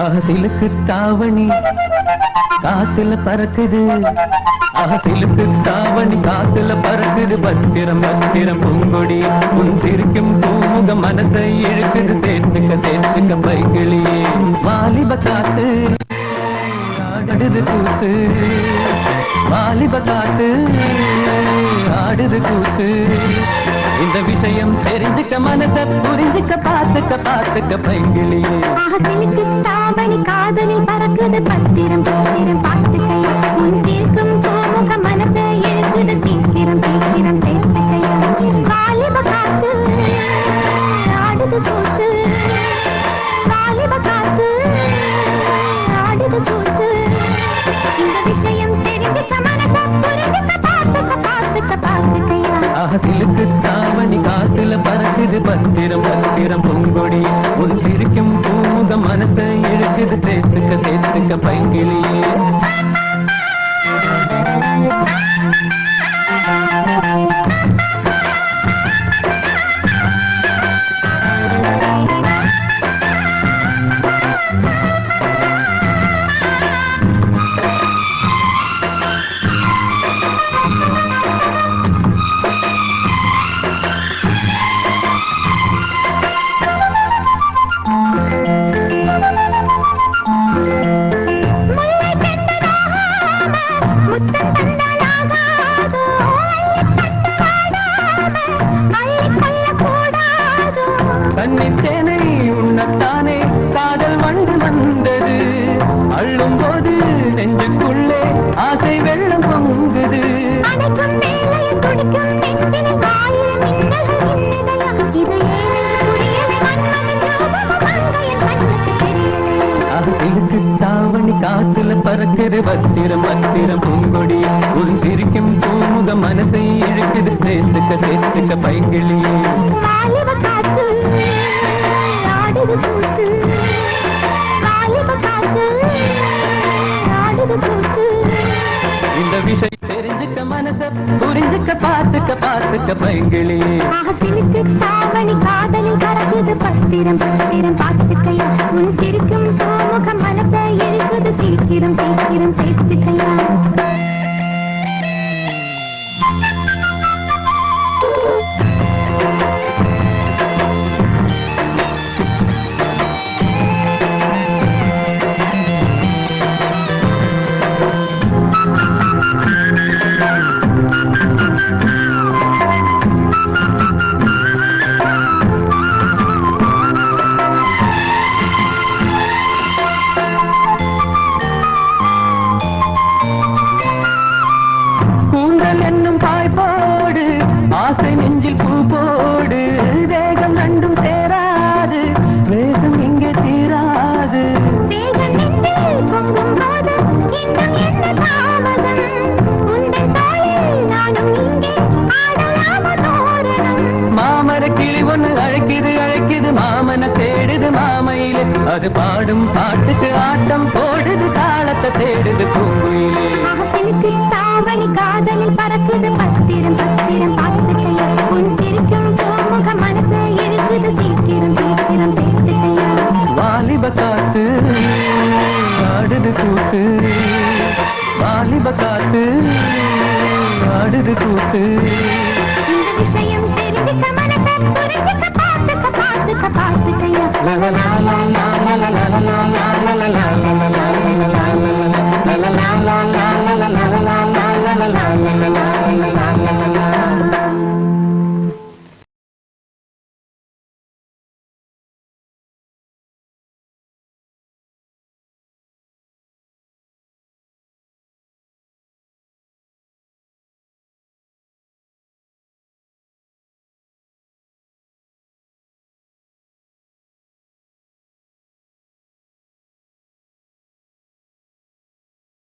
அகசிலுக்கு தாவணி காத்துல பறக்குது, அகசிலுக்கு தாவணி காத்துல பறக்குது. பத்திரம் பத்திரம் பூங்கொடி உன் சிரிக்கும் பூமுக மனசை இழுக்குது. சேர்த்துக்க சேர்த்துக்க பைக்கிளியே வாலிப காத்து ஆடுது கூத்து, வாலிப காத்து ஆடுது கூத்து. இந்த விஷயம் தெரிஞ்சுக்க மனச புரிஞ்சுக்க பார்த்துக்க பார்த்துக்க பைங்கிளியே. அகசிலுக்கு தாவணி காதலில் பறக்குது. பத்திரம் பத்திரம் பார்த்துக்கையா உன் சிரிக்கும் பூமுக மனசை இழுக்குது. சீக்கிரம் சீக்கிரம் சேர்த்துக்கையா வாலிப காத்து ஆடுது கூத்து, வாலிப காத்து ஆடுது கூத்து. இந்த விஷயம் தெரிஞ்சுக்க மனச புரிஞ்சுக்க பார்த்துக்க பார்த்துக்க பார்த்துக்கையா. அகசிலுக்கு தாவணி காத்துல பறக்குது. பத்திரம் பத்திரம் பூங்கொடி உன் சிரிக்கும் பூமுக மனசை இழுக்குது. சேர்த்துக்க சேர்த்துக்க பைங்கிளியே. கண்ணித்தேனை உண்ணத்தானே காதல் வந்து வந்தது. அள்ளும் போது நெஞ்சுக்குள்ளே ஆசை வெள்ளம் பொங்குது. அகசிலுக்கு தாவணி காத்துல பறக்குது. பத்திரம் பத்திரம் பூங்கொடி உன் சிரிக்கும் பூமுக மனசை இழுக்குது. சேர்த்துக்க சேர்த்துக்க பைங்கிளியே. வாலிப காத்து ஆடுது கூத்து, வாலிப காத்து ஆடுது கூத்து. இந்த விஷயம் தெரிஞ்சுக்க மனச புரிஞ்சுக்க பார்த்துக்க பார்த்துக்க பைங்கிளியே. அகசிலுக்கு தாவணி காதலில் பறக்குது. பத்திரம் பத்திரம் பார்த்துக்கையா உன் சிரிக்கும் பூமுக மனசை இழுக்குது. சீக்கிரம் சீக்கிரம் சேர்த்துக்கையா. என்னும் பாய் போடு ஆசை நெஞ்சில் பூ போடு. வேகம் ரெண்டும் சேராது, வேகம் இங்கே தீராது. வேகம் நெஞ்சில் பொங்கும் போது இன்னும் என்ன தாமதம்? உந்தன் தாயில் நானும் இங்கே ஆடலாம தோரணம். மாமர கிளி ஒண்ணு அழைக்குது அழைக்குது மாமன தேடுது மாமையிலே. அது பாடும் பாட்டுக்கு ஆட்டம் போடுது, தாளத்தை தேடுது பூங்குயிலே. அகசிலுக்கு தாவணி காதலில் பறக்குது. பத்திரம் பத்திரம் பார்த்துக்கையா உன் சிரிக்கும் பூமுக மனசை இழுக்குது. சீக்கிரம் சீக்கிரம் சேர்த்துக்கையா. வாலிப காத்து ஆடுது கூத்து, வாலிப காத்து ஆடுது கூத்து. இந்த விஷயம் தெரிஞ்சுக்க மனசை புரிஞ்சுக்க பார்த்துக்க பார்த்துக்க பார்த்துக்கையா. லா லா லா லா லா லா லா லா.